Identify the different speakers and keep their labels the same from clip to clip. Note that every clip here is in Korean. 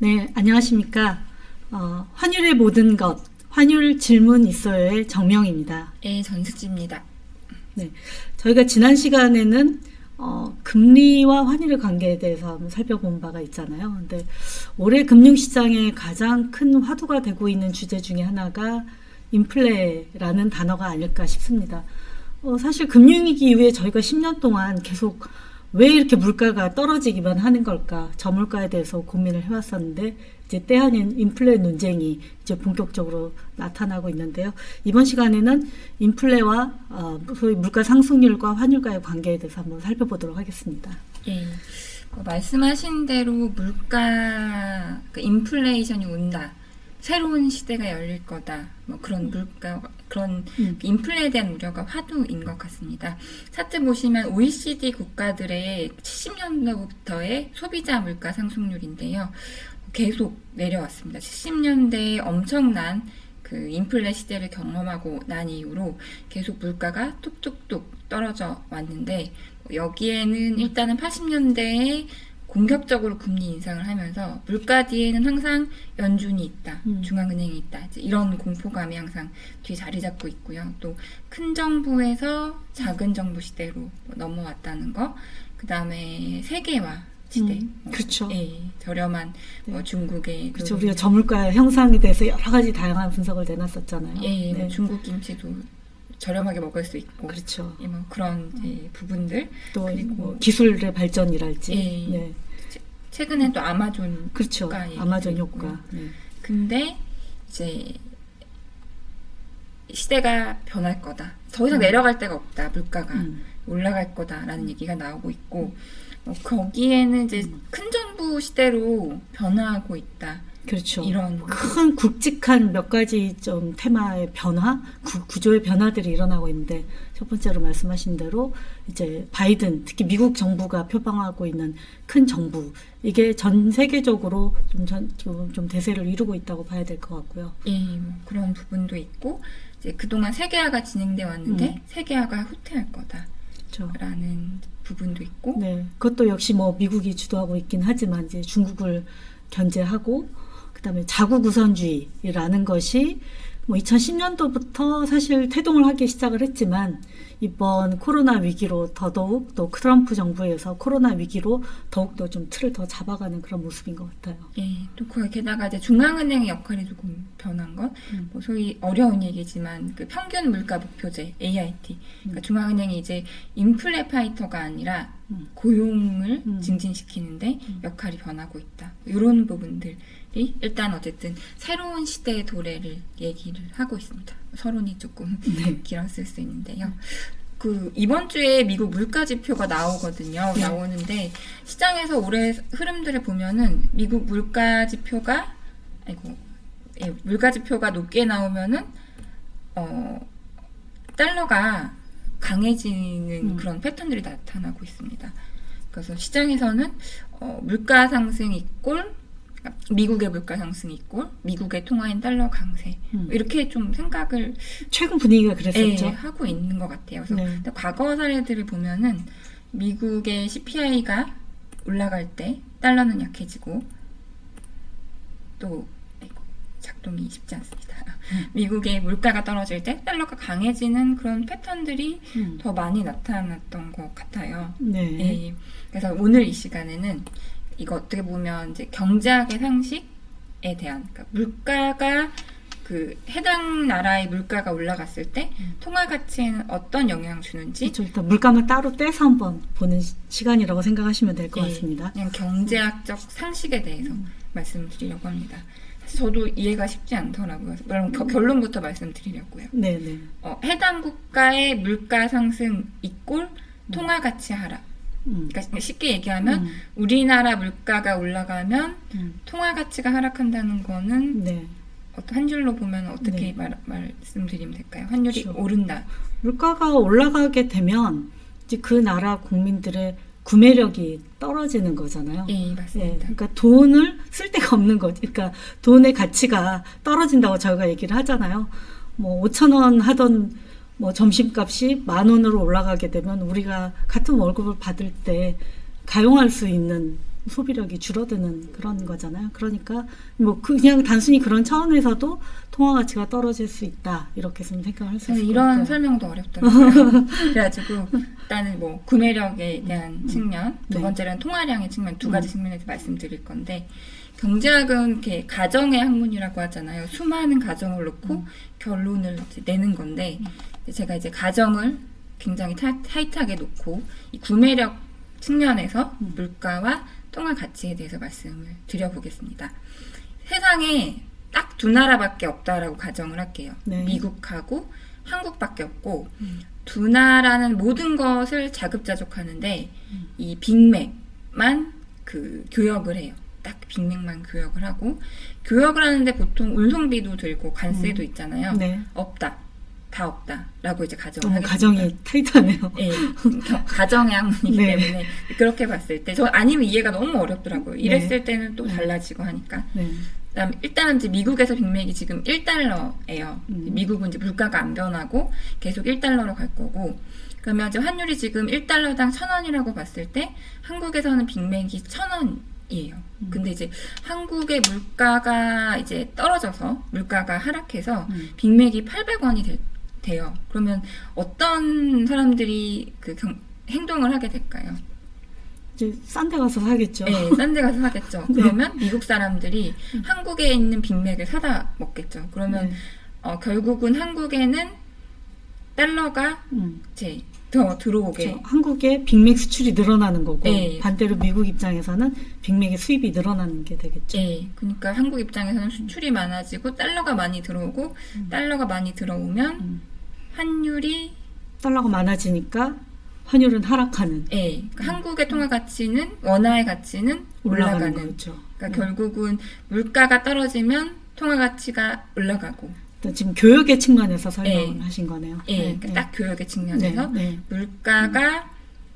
Speaker 1: 네, 안녕하십니까. 환율의 모든 것, 환율 질문 있어요의 정명입니다.
Speaker 2: 예, 전숙지입니다.
Speaker 1: 네, 저희가 지난 시간에는 금리와 환율의 관계에 대해서 한번 살펴본 바가 있잖아요. 근데 올해 금융시장에 가장 큰 화두가 되고 있는 주제 중에 하나가 인플레라는 단어가 아닐까 싶습니다. 사실 금융위기 이후에 저희가 10년 동안 계속 왜 이렇게 물가가 떨어지기만 하는 걸까? 저물가에 대해서 고민을 해왔었는데 이제 때 아닌 인플레 논쟁이 이제 본격적으로 나타나고 있는데요. 이번 시간에는 인플레와 소위 물가 상승률과 환율과의 관계에 대해서 한번 살펴보도록 하겠습니다.
Speaker 2: 예, 말씀하신 대로 물가, 인플레이션이 온다. 새로운 시대가 열릴 거다. 그런 그런 인플레에 대한 우려가 화두인 것 같습니다. 차트 보시면 OECD 국가들의 70년대부터의 소비자 물가 상승률인데요. 계속 내려왔습니다. 70년대에 엄청난 그 인플레 시대를 경험하고 난 이후로 계속 물가가 뚝뚝뚝 떨어져 왔는데, 여기에는 일단은 80년대에 공격적으로 금리 인상을 하면서 물가 뒤에는 항상 연준이 있다, 중앙은행이 있다, 이런 공포감이 항상 뒤에 자리 잡고 있고요. 또 큰 정부에서 작은 정부 시대로 넘어왔다는 거, 그 다음에 세계화 시대,
Speaker 1: 그렇죠.
Speaker 2: 예, 저렴한 중국의
Speaker 1: 그렇죠. 우리가 저물가 형상에 대해서 여러 가지 다양한 분석을 내놨었잖아요.
Speaker 2: 예,
Speaker 1: 네.
Speaker 2: 중국 김치도 저렴하게 먹을 수 있고,
Speaker 1: 그렇죠.
Speaker 2: 예, 그런 부분들,
Speaker 1: 또
Speaker 2: 그리고
Speaker 1: 기술의 발전이랄지.
Speaker 2: 예,
Speaker 1: 네.
Speaker 2: 최근에 또 아마존
Speaker 1: 그렇죠. 아마존 효과. 네.
Speaker 2: 근데 이제 시대가 변할 거다. 더 이상 내려갈 데가 없다. 물가가 올라갈 거다라는 얘기가 나오고 있고, 거기에는 이제 큰 정부 시대로 변화하고 있다.
Speaker 1: 그렇죠.
Speaker 2: 이런
Speaker 1: 큰 굵직한 몇 가지 좀 테마의 변화, 구조의 변화들이 일어나고 있는데, 첫 번째로 말씀하신 대로 이제 바이든, 특히 미국 정부가 표방하고 있는 큰 정부, 이게 전 세계적으로 좀 대세를 이루고 있다고 봐야 될 것 같고요.
Speaker 2: 예, 그런 부분도 있고, 이제 그동안 세계화가 진행돼 왔는데 세계화가 후퇴할 거다라는
Speaker 1: 그렇죠.
Speaker 2: 부분도 있고,
Speaker 1: 네, 그것도 역시 미국이 주도하고 있긴 하지만 이제 중국을 견제하고, 그다음에 자국 우선주의라는 것이 2010년도부터 사실 태동을 하기 시작을 했지만, 이번 코로나 위기로 더더욱, 또 트럼프 정부에서 코로나 위기로 더욱더 좀 틀을 더 잡아가는 그런 모습인 것 같아요.
Speaker 2: 예, 또 게다가 이제 중앙은행의 역할이 조금 변한 것, 소위 어려운 얘기지만 그 평균 물가 목표제 (AIT), 그러니까 중앙은행이 이제 인플레 파이터가 아니라 고용을 증진시키는데 역할이 변하고 있다. 이런 부분들이 일단 어쨌든 새로운 시대의 도래를 얘기를 하고 있습니다. 서론이 조금 길었을 수 있는데요. 이번 주에 미국 물가 지표가 나오거든요. 나오는데 시장에서 올해 흐름들을 보면은 미국 물가 지표가 높게 나오면은 달러가 강해지는 그런 패턴들이 나타나고 있습니다. 그래서 시장에서는 물가 상승 이꼴 미국의 물가 상승 이꼴 미국의 통화인 달러 강세, 이렇게 좀 생각을
Speaker 1: 최근 분위기가 그랬었죠.
Speaker 2: 하고 있는 것 같아요. 그래서 과거 사례들을 보면은 미국의 CPI가 올라갈 때 달러는 약해지고, 또 작동이 쉽지 않습니다. 미국의 물가가 떨어질 때 달러가 강해지는 그런 패턴들이 더 많이 나타났던 것 같아요.
Speaker 1: 네.
Speaker 2: 예. 그래서 오늘 이 시간에는 이거 어떻게 보면 이제 경제학의 상식에 대한, 그러니까 물가가 해당 나라의 물가가 올라갔을 때 통화 가치에는 어떤 영향을 주는지,
Speaker 1: 그렇죠. 일단 물가만 따로 떼서 한번 보는 시간이라고 생각하시면 될 것 같습니다.
Speaker 2: 그냥 경제학적 상식에 대해서 말씀을 드리려고 합니다. 사실 저도 이해가 쉽지 않더라고요. 그럼 결론부터 말씀드리려고요.
Speaker 1: 네네.
Speaker 2: 해당 국가의 물가 상승 이꼴 통화 가치 하락. 그러니까 쉽게 얘기하면 우리나라 물가가 올라가면 통화 가치가 하락한다는 거는 한 줄로 보면 어떻게 말씀드리면 될까요? 환율이
Speaker 1: 그렇죠.
Speaker 2: 오른다.
Speaker 1: 물가가 올라가게 되면 이제 그 나라 국민들의 구매력이 떨어지는 거잖아요.
Speaker 2: 예, 맞습니다.
Speaker 1: 그러니까 돈을 쓸 데가 없는 거지. 그러니까 돈의 가치가 떨어진다고 저희가 얘기를 하잖아요. 5,000원 하던 점심값이 10,000원으로 올라가게 되면 우리가 같은 월급을 받을 때 가용할 수 있는 소비력이 줄어드는 그런 거잖아요. 그러니까 뭐 그냥 단순히 그런 차원에서도 통화 가치가 떨어질 수 있다 이렇게 좀 생각할 수 있을 것
Speaker 2: 이런
Speaker 1: 같아요.
Speaker 2: 설명도 어렵더라고요. 그래가지고 일단은 뭐 구매력에 대한 측면, 두
Speaker 1: 네.
Speaker 2: 번째는 통화량의 측면 두 가지 측면에서 말씀드릴 건데 경제학은 이렇게 가정의 학문이라고 하잖아요. 수많은 가정을 놓고 결론을 이제 내는 건데 제가 이제 가정을 굉장히 타이트하게 놓고 이 구매력 측면에서 물가와 통화 가치에 대해서 말씀을 드려보겠습니다. 세상에 딱 두 나라밖에 없다라고 가정을 할게요.
Speaker 1: 네.
Speaker 2: 미국하고 한국밖에 없고 두 나라는 모든 것을 자급자족하는데 이 빅맥만 그 교역을 해요. 딱 빅맥만 교역을 하고 교역을 하는데 보통 운송비도 들고 관세도 있잖아요.
Speaker 1: 네.
Speaker 2: 없다. 다 없다라고 이제 가정을 하겠습니다.
Speaker 1: 가정이 타이트하네요.
Speaker 2: 예, 가정의 학문이기
Speaker 1: 네.
Speaker 2: 때문에 그렇게 봤을 때 저 아니면 이해가 너무 어렵더라고요.
Speaker 1: 네.
Speaker 2: 이랬을 때는 또 달라지고 하니까.
Speaker 1: 네.
Speaker 2: 그다음 일단은 이제 미국에서 빅맥이 지금 1달러예요. 미국은 이제 물가가 안 변하고 계속 1달러로 갈 거고. 그러면 이제 환율이 지금 1달러당 1,000원이라고 봤을 때 한국에서는 빅맥이 1,000원이에요. 근데 이제 한국의 물가가 이제 떨어져서 물가가 하락해서 빅맥이 800원이 돼요. 그러면 어떤 사람들이 그 행동을 하게 될까요?
Speaker 1: 이제 싼 데 가서 사겠죠.
Speaker 2: 네, 싼 데 가서 사겠죠. 그러면 미국 사람들이 한국에 있는 빅맥을 사다 먹겠죠. 그러면 결국은 한국에는 달러가 이제 더 들어오게.
Speaker 1: 그렇죠. 한국의 빅맥 수출이 늘어나는 거고
Speaker 2: 네.
Speaker 1: 반대로 미국 입장에서는 빅맥의 수입이 늘어나는 게 되겠죠.
Speaker 2: 네, 그러니까 한국 입장에서는 수출이 많아지고 달러가 많이 들어오고 달러가 많이 들어오면 환율이
Speaker 1: 달러가 많아지니까 환율은 하락하는.
Speaker 2: 예, 그러니까 한국의 통화 가치는 원화의 가치는 올라가는.
Speaker 1: 거죠.
Speaker 2: 그러니까 결국은 물가가 떨어지면 통화 가치가 올라가고.
Speaker 1: 일단 지금 교역의 측면에서 설명을
Speaker 2: 네.
Speaker 1: 하신 거네요.
Speaker 2: 예,
Speaker 1: 네,
Speaker 2: 그러니까
Speaker 1: 네.
Speaker 2: 딱 교역의 측면에서
Speaker 1: 네, 네.
Speaker 2: 물가가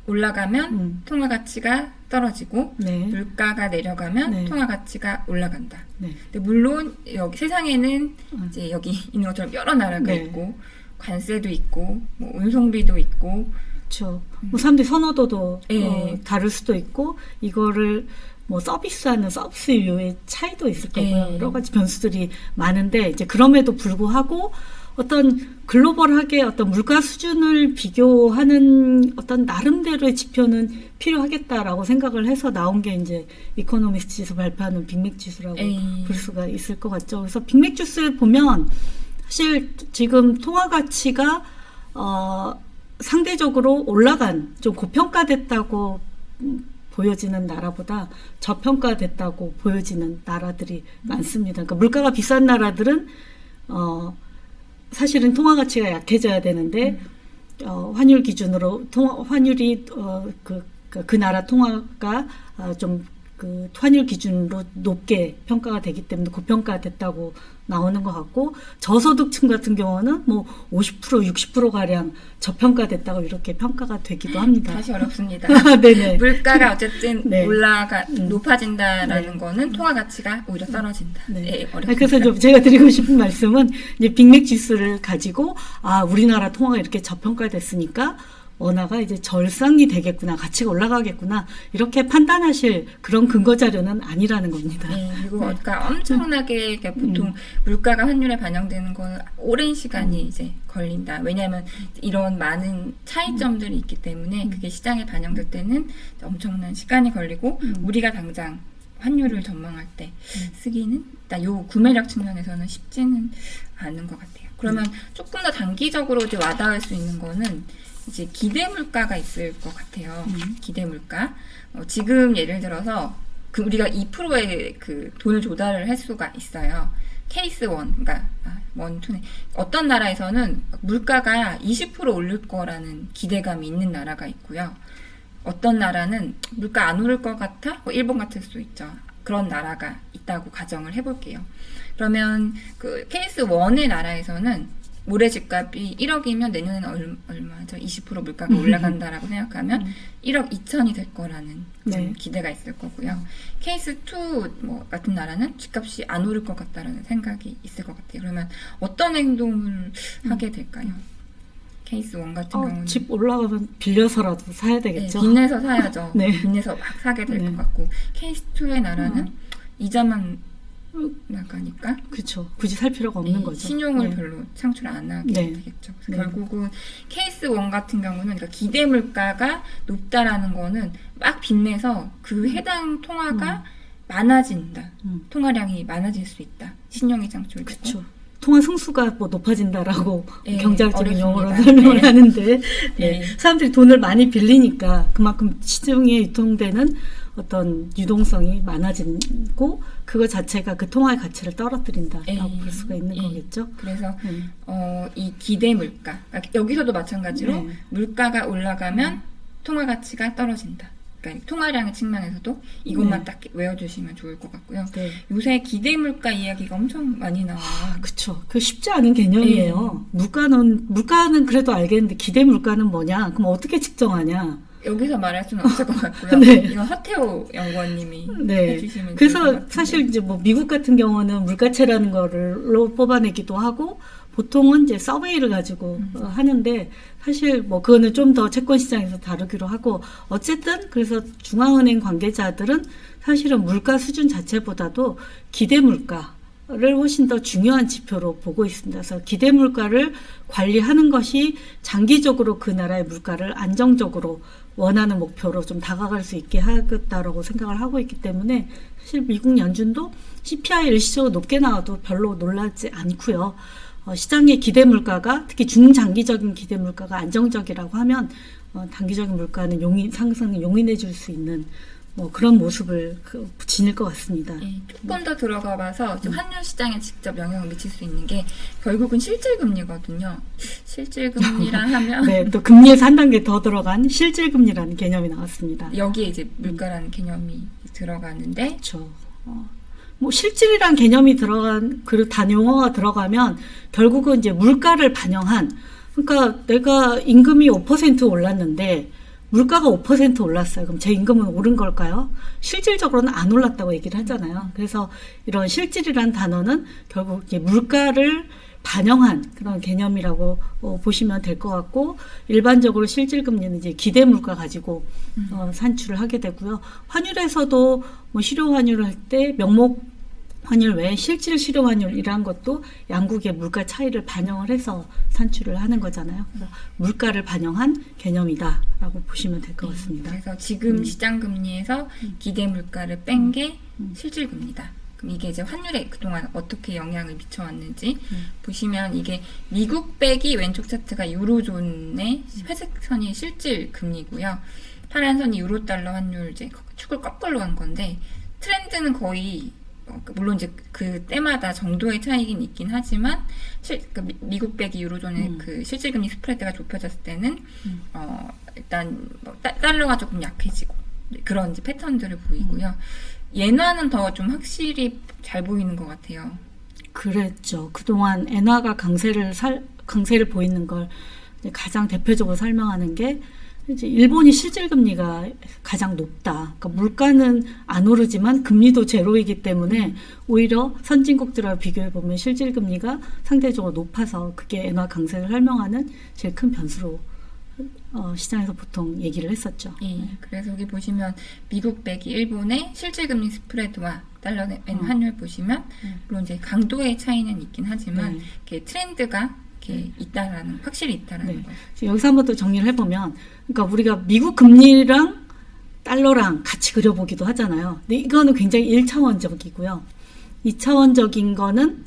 Speaker 2: 올라가면 통화 가치가 떨어지고
Speaker 1: 네.
Speaker 2: 물가가 내려가면
Speaker 1: 네.
Speaker 2: 통화 가치가 올라간다.
Speaker 1: 네.
Speaker 2: 근데 물론 여기 세상에는 이제 여기 있는 것처럼 여러 나라가
Speaker 1: 네.
Speaker 2: 있고 관세도 있고 뭐 운송비도 있고
Speaker 1: 그렇죠. 뭐 사람들이 선호도도
Speaker 2: 예.
Speaker 1: 다를 수도 있고 이거를 뭐 서비스하는 서비스료의 차이도 있을 거고요.
Speaker 2: 예.
Speaker 1: 여러 가지 변수들이 많은데 이제 그럼에도 불구하고 어떤 글로벌하게 어떤 물가 수준을 비교하는 어떤 나름대로의 지표는 필요하겠다라고 생각을 해서 나온 게 이제 이코노미스트에서 발표하는 빅맥 지수라고
Speaker 2: 예.
Speaker 1: 볼 수가 있을 것 같죠. 그래서 빅맥 지수를 보면 사실 지금 통화 가치가 상대적으로 올라간 좀 고평가됐다고 보여지는 나라보다 저평가됐다고 보여지는 나라들이 많습니다. 그러니까 물가가 비싼 나라들은 사실은 통화 가치가 약해져야 되는데 환율 기준으로 환율이 그 나라 통화가 좀 그 환율 기준으로 높게 평가가 되기 때문에 고평가됐다고 나오는 것 같고 저소득층 같은 경우는 뭐 50% 60% 가량 저평가됐다고 이렇게 평가가 되기도 합니다.
Speaker 2: 다시 어렵습니다.
Speaker 1: 네네.
Speaker 2: 물가가 어쨌든
Speaker 1: 네.
Speaker 2: 높아진다라는
Speaker 1: 네.
Speaker 2: 거는 통화 가치가 오히려 떨어진다.
Speaker 1: 네.
Speaker 2: 네, 어렵습니다.
Speaker 1: 그래서 좀 제가 드리고 싶은 말씀은 이제 빅맥 지수를 가지고 우리나라 통화가 이렇게 저평가됐으니까 원화가 이제 절상이 되겠구나, 가치가 올라가겠구나 이렇게 판단하실 그런 근거 자료는 아니라는 겁니다.
Speaker 2: 네, 그리고 그러니까 엄청나게 그러니까 보통 물가가 환율에 반영되는 건 오랜 시간이 이제 걸린다. 왜냐하면 이런 많은 차이점들이 있기 때문에 그게 시장에 반영될 때는 엄청난 시간이 걸리고 우리가 당장 환율을 전망할 때 쓰기는 일단 요 구매력 측면에서는 쉽지는 않은 것 같아요. 그러면 조금 더 단기적으로 이제 와닿을 수 있는 거는 이제 기대 물가가 있을 것 같아요. 기대 물가. 지금 예를 들어서 우리가 2%의 그 돈을 조달을 할 수가 있어요. 케이스 1, 그러니까 1, 2네. 어떤 나라에서는 물가가 20% 오를 거라는 기대감이 있는 나라가 있고요. 어떤 나라는 물가 안 오를 것 같아? 일본 같을 수도 있죠. 그런 나라가 있다고 가정을 해볼게요. 그러면 그 케이스 1의 나라에서는 올해 집값이 1억이면 내년에는 얼마죠? 20% 물가가 올라간다라고 생각하면 1억 2천이 될 거라는
Speaker 1: 네.
Speaker 2: 기대가 있을 거고요. 케이스 2 같은 나라는 집값이 안 오를 것 같다라는 생각이 있을 것 같아요. 그러면 어떤 행동을 하게 될까요? 케이스 1 같은 경우는
Speaker 1: 집 올라가면 빌려서라도 사야
Speaker 2: 네,
Speaker 1: 되겠죠.
Speaker 2: 빚내서 사야죠.
Speaker 1: 네.
Speaker 2: 빚내서 막 사게 될 것
Speaker 1: 네.
Speaker 2: 같고 케이스 2의 나라는 이자만 나가니까
Speaker 1: 그렇죠. 굳이 살 필요가 없는
Speaker 2: 네,
Speaker 1: 거죠.
Speaker 2: 신용을
Speaker 1: 네.
Speaker 2: 별로 창출 안 하게
Speaker 1: 네.
Speaker 2: 되겠죠. 그래서
Speaker 1: 네.
Speaker 2: 결국은 케이스 1 같은 경우는 그러니까 기대 물가가 높다라는 거는 막 빚내서 그 해당 통화가 많아진다. 통화량이 많아질 수 있다. 신용이 창출되고.
Speaker 1: 그렇죠. 통화 승수가 뭐 높아진다라고
Speaker 2: 네,
Speaker 1: 경제학적인 용어로
Speaker 2: 어렵습니다.
Speaker 1: 설명을
Speaker 2: 네.
Speaker 1: 하는데 네.
Speaker 2: 네.
Speaker 1: 사람들이 돈을 많이 빌리니까 그만큼 시중에 유통되는 어떤 유동성이 많아지고 그거 자체가 그 통화의 가치를 떨어뜨린다라고
Speaker 2: 네.
Speaker 1: 볼 수가 있는
Speaker 2: 네.
Speaker 1: 거겠죠.
Speaker 2: 그래서 이 기대 물가 그러니까 여기서도 마찬가지로
Speaker 1: 네.
Speaker 2: 물가가 올라가면 통화 가치가 떨어진다. 그러니까 통화량의 측면에서도 이것만
Speaker 1: 네.
Speaker 2: 딱 외워주시면 좋을 것 같고요.
Speaker 1: 네.
Speaker 2: 요새 기대 물가 이야기가 엄청 많이 나와요.
Speaker 1: 그렇죠. 그 쉽지 않은 개념이에요. 물가는 그래도 알겠는데 기대 물가는 뭐냐? 그럼 어떻게 측정하냐?
Speaker 2: 여기서 말할 수는 없을 것 같고요.
Speaker 1: 네.
Speaker 2: 이건 허태호 연구원님이
Speaker 1: 네.
Speaker 2: 해주시면 좋을 것
Speaker 1: 그래서
Speaker 2: 같은데.
Speaker 1: 사실 이제 뭐 미국 같은 경우는 물가채라는 거를로 뽑아내기도 하고 보통은 이제 서베이를 가지고 하는데 사실 뭐 그거는 좀 더 채권 시장에서 다루기로 하고 어쨌든 그래서 중앙은행 관계자들은 사실은 물가 수준 자체보다도 기대 물가를 훨씬 더 중요한 지표로 보고 있습니다. 그래서 기대 물가를 관리하는 것이 장기적으로 그 나라의 물가를 안정적으로 원하는 목표로 좀 다가갈 수 있게 하겠다라고 생각을 하고 있기 때문에 사실 미국 연준도 CPI 일시적으로 높게 나와도 별로 놀라지 않고요. 시장의 기대 물가가 특히 중장기적인 기대 물가가 안정적이라고 하면 단기적인 물가는 상승을 용인해 줄 수 있는 뭐 그런 모습을 지닐 것 같습니다.
Speaker 2: 예, 조금 더 들어가 봐서 환율 시장에 직접 영향을 미칠 수 있는 게 결국은 실질 금리거든요. 실질 금리라 하면
Speaker 1: 네, 또 금리에서 한 단계 더 들어간 실질 금리라는 개념이 나왔습니다.
Speaker 2: 여기에 이제 물가라는 개념이 들어가는데
Speaker 1: 그렇죠. 뭐 실질이란 개념이 들어간 그 단용어가 들어가면 결국은 이제 물가를 반영한 그러니까 내가 임금이 5% 올랐는데 물가가 5% 올랐어요. 그럼 제 임금은 오른 걸까요? 실질적으로는 안 올랐다고 얘기를 하잖아요. 그래서 이런 실질이란 단어는 결국 이제 물가를 반영한 그런 개념이라고 보시면 될 것 같고 일반적으로 실질 금리는 이제 기대 물가 가지고 산출을 하게 되고요. 환율에서도 뭐 실효 환율을 할 때 명목 환율 외에 실질 실효 환율이란 것도 양국의 물가 차이를 반영을 해서 산출을 하는 거잖아요. 그래서 물가를 반영한 개념이다라고 보시면 될 것 같습니다.
Speaker 2: 그래서 지금 시장 금리에서 기대 물가를 뺀 게 실질 금리다. 그럼 이게 이제 환율에 그동안 어떻게 영향을 미쳐왔는지 보시면 이게 미국 빼기 왼쪽 차트가 유로존의 회색선이 실질 금리고요. 파란 선이 유로 달러 환율 이제 축을 거꾸로 한 건데 트렌드는 거의 물론 이제 그 때마다 정도의 차이긴 있긴 하지만 미국 빼기 유로존의 그 실질금리 스프레드가 좁혀졌을 때는 일단 뭐 달러가 조금 약해지고 그런 이제 패턴들을 보이고요. 엔화는 더 좀 확실히 잘 보이는 것 같아요.
Speaker 1: 그랬죠. 그동안 엔화가 강세를 보이는 걸 이제 가장 대표적으로 설명하는 게 이제 일본이 실질 금리가 가장 높다. 그러니까 물가는 안 오르지만 금리도 제로이기 때문에 오히려 선진국들과 비교해 보면 실질 금리가 상대적으로 높아서 그게 엔화 강세를 설명하는 제일 큰 변수로 시장에서 보통 얘기를 했었죠.
Speaker 2: 예, 그래서 여기 보시면 미국 빼기 일본의 실질 금리 스프레드와 달러 엔 환율 보시면 물론 이제 강도의 차이는 있긴 하지만 이렇게 트렌드가 이렇게 확실히 있다라는 거예요.
Speaker 1: 여기서 한번 더 정리를 해보면, 그러니까 우리가 미국 금리랑 달러랑 같이 그려보기도 하잖아요. 근데 이거는 굉장히 1차원적이고요. 2차원적인 거는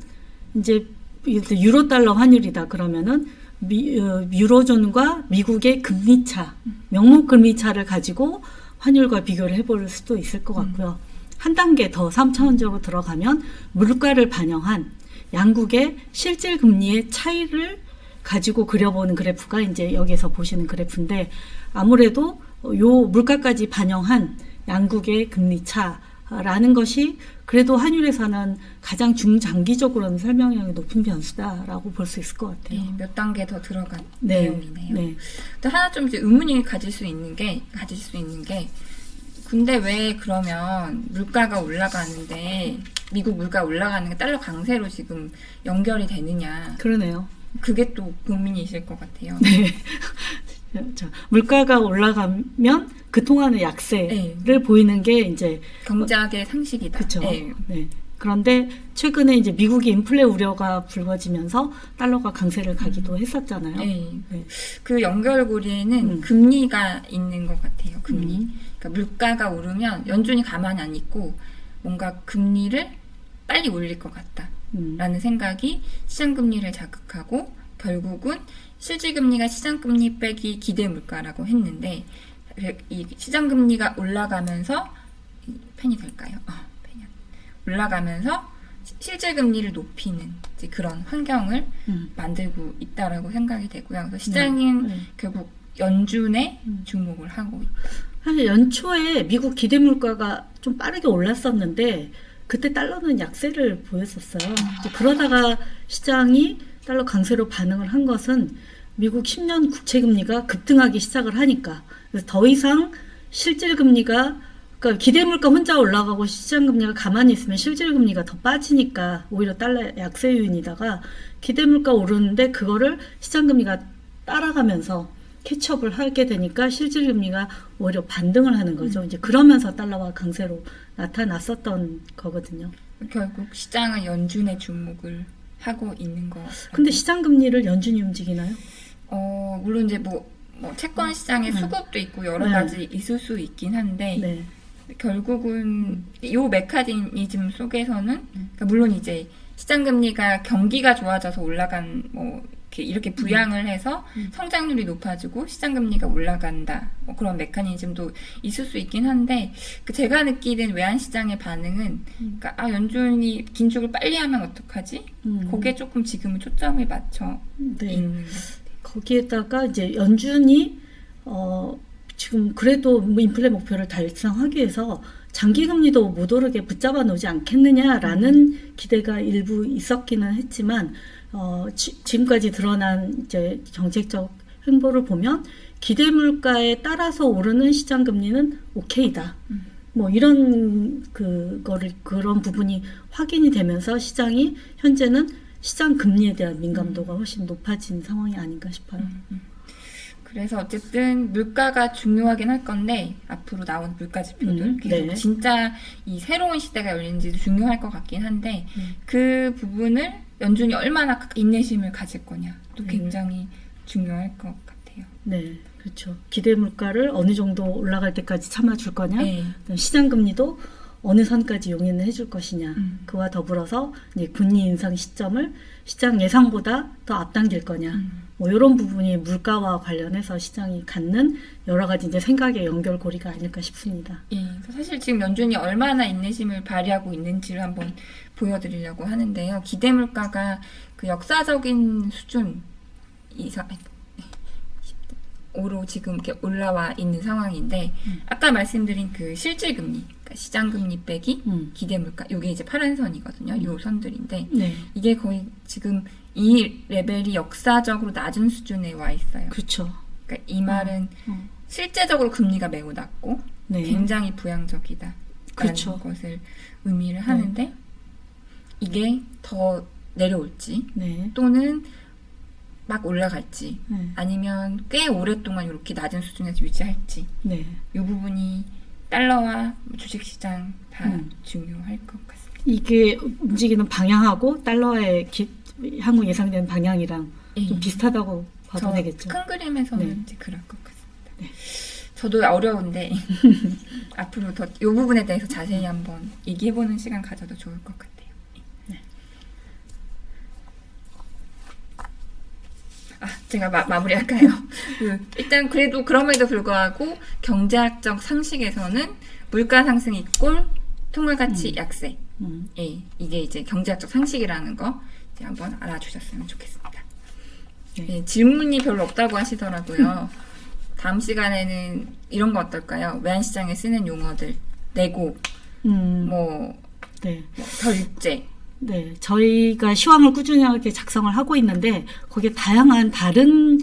Speaker 1: 이제 유로 달러 환율이다 그러면은 유로존과 미국의 금리차, 명목 금리차를 가지고 환율과 비교를 해볼 수도 있을 것 같고요. 한 단계 더 3차원적으로 들어가면 물가를 반영한 양국의 실질 금리의 차이를 가지고 그려보는 그래프가 이제 여기에서 보시는 그래프인데 아무래도 요 물가까지 반영한 양국의 금리 차라는 것이 그래도 환율에서는 가장 중장기적으로는 설명력이 높은 변수다라고 볼 수 있을 것 같아요.
Speaker 2: 네, 몇 단계 더 들어간
Speaker 1: 네,
Speaker 2: 내용이네요.
Speaker 1: 네.
Speaker 2: 또 하나 좀 이제 의문이 가질 수 있는 게 근데 왜 그러면 물가가 올라가는데 미국 물가 올라가는 게 달러 강세로 지금 연결이 되느냐.
Speaker 1: 그러네요.
Speaker 2: 그게 또 고민이실 것 같아요.
Speaker 1: 네. 자, 물가가 올라가면 그동안의 약세를
Speaker 2: 네.
Speaker 1: 보이는 게 이제
Speaker 2: 경제학의 상식이다.
Speaker 1: 그렇죠.
Speaker 2: 네.
Speaker 1: 네. 그런데 최근에 이제 미국이 인플레 우려가 불거지면서 달러가 강세를 가기도 했었잖아요.
Speaker 2: 네.
Speaker 1: 네.
Speaker 2: 그 연결고리에는 금리가 있는 것 같아요. 금리. 그러니까 물가가 오르면 연준이 가만히 안 있고 뭔가 금리를 빨리 올릴 것 같다라는 생각이 시장금리를 자극하고 결국은 실질금리가 시장금리 빼기 기대물가라고 했는데 이 시장금리가 올라가면서 펜이 될까요? 펜이 올라가면서 실질금리를 높이는 이제 그런 환경을 만들고 있다라고 생각이 되고요. 그래서 시장은 결국 연준에 주목을 하고 있다.
Speaker 1: 사실 연초에 미국 기대물가가 좀 빠르게 올랐었는데 그때 달러는 약세를 보였었어요. 이제 그러다가 시장이 달러 강세로 반응을 한 것은 미국 10년 국채금리가 급등하기 시작을 하니까 그래서 더 이상 실질금리가 그러니까 기대물가 혼자 올라가고 시장금리가 가만히 있으면 실질금리가 더 빠지니까 오히려 달러 약세 요인이다가 기대물가 오르는데 그거를 시장금리가 따라가면서 캐치업을 하게 되니까 실질금리가 오히려 반등을 하는 거죠. 이제 그러면서 달러가 강세로 나타났었던 거거든요.
Speaker 2: 결국 시장은 연준의 주목을 하고 있는 거.
Speaker 1: 근데 시장금리를 연준이 움직이나요?
Speaker 2: 물론 이제 뭐 채권 시장의 수급도 있고 여러 가지 있을 수 있긴 한데
Speaker 1: 네.
Speaker 2: 결국은 이 메커니즘 속에서는 그러니까 물론 이제 시장금리가 경기가 좋아져서 올라간 이렇게 부양을 해서 성장률이 높아지고 시장금리가 올라간다. 그런 메커니즘도 있을 수 있긴 한데 제가 느끼는 외환시장의 반응은 그러니까 연준이 긴축을 빨리 하면 어떡하지? 거기에 조금 지금은 초점을 맞춰
Speaker 1: 네.
Speaker 2: 있는 것 같아요.
Speaker 1: 거기에다가 이제 연준이 지금 그래도 인플레 목표를 달성하기 위해서 장기금리도 못 오르게 붙잡아 놓지 않겠느냐라는 기대가 일부 있었기는 했지만 지금까지 드러난 이제 정책적 행보를 보면 기대 물가에 따라서 오르는 시장 금리는 오케이다. 뭐 이런 그런 부분이 확인이 되면서 시장이 현재는 시장 금리에 대한 민감도가 훨씬 높아진 상황이 아닌가 싶어요.
Speaker 2: 그래서 어쨌든 물가가 중요하긴 할 건데 앞으로 나온 물가 지표들 계속
Speaker 1: 네.
Speaker 2: 진짜 이 새로운 시대가 열린지도 중요할 것 같긴 한데 그 부분을 연준이 얼마나 인내심을 가질 거냐도 굉장히 중요할 것 같아요.
Speaker 1: 네, 그렇죠. 기대 물가를 어느 정도 올라갈 때까지 참아줄 거냐,
Speaker 2: 네.
Speaker 1: 시장 금리도 어느 선까지 용인을 해줄 것이냐, 그와 더불어서 이제 금리 인상 시점을 시장 예상보다 더 앞당길 거냐, 뭐 이런 부분이 물가와 관련해서 시장이 갖는 여러 가지 이제 생각의 연결고리가 아닐까 싶습니다.
Speaker 2: 예, 사실 지금 연준이 얼마나 인내심을 발휘하고 있는지를 한번 보여드리려고 하는데요. 기대 물가가 그 역사적인 수준 이상으로 지금 이렇게 올라와 있는 상황인데 아까 말씀드린 그 실질금리, 그러니까 시장금리 빼기 기대 물가, 이게 이제 파란 선이거든요. 요 선들인데
Speaker 1: 네,
Speaker 2: 이게 거의 지금 이 레벨이 역사적으로 낮은 수준에 와 있어요.
Speaker 1: 그렇죠.
Speaker 2: 그러니까 이 말은 실제적으로 금리가 매우 낮고
Speaker 1: 네.
Speaker 2: 굉장히 부양적이다.
Speaker 1: 그렇죠.
Speaker 2: 라는 것을 의미를 하는데 이게 더 내려올지
Speaker 1: 네,
Speaker 2: 또는 막 올라갈지
Speaker 1: 네,
Speaker 2: 아니면 꽤 오랫동안 이렇게 낮은 수준에서 유지할지
Speaker 1: 네.
Speaker 2: 이 부분이 달러와 주식시장 다 중요할 것 같습니다.
Speaker 1: 이게 움직이는 방향하고 달러의 향후 예상되는 방향이랑
Speaker 2: 예.
Speaker 1: 좀 비슷하다고 봐도 되겠죠.
Speaker 2: 큰 그림에서는
Speaker 1: 네.
Speaker 2: 이제 그럴 것 같습니다.
Speaker 1: 네.
Speaker 2: 저도 어려운데 앞으로 더 이 부분에 대해서 자세히 한번 얘기해보는 시간 가져도 좋을 것 같아요.
Speaker 1: 네.
Speaker 2: 제가 마무리할까요? 일단 그래도 그럼에도 불구하고 경제학적 상식에서는 물가 상승 이꼴 통화가치 약세. 예, 이게 이제 경제학적 상식이라는 거 이제 한번 알아주셨으면 좋겠습니다.
Speaker 1: 네.
Speaker 2: 예, 질문이 별로 없다고 하시더라고요. 다음 시간에는 이런 거 어떨까요? 외환시장에 쓰는 용어들, 내고,
Speaker 1: 네.
Speaker 2: 결제.
Speaker 1: 네, 저희가 시황을 꾸준하게 작성을 하고 있는데 거기에 다양한 다른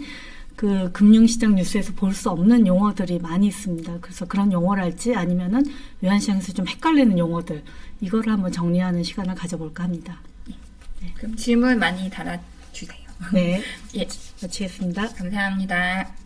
Speaker 1: 그 금융시장 뉴스에서 볼 수 없는 용어들이 많이 있습니다. 그래서 그런 용어랄지 아니면은 외환시장에서 좀 헷갈리는 용어들 이거를 한번 정리하는 시간을 가져볼까 합니다.
Speaker 2: 그럼 질문 많이 달아주세요.
Speaker 1: 네,
Speaker 2: 예,
Speaker 1: 마치겠습니다.
Speaker 2: 감사합니다.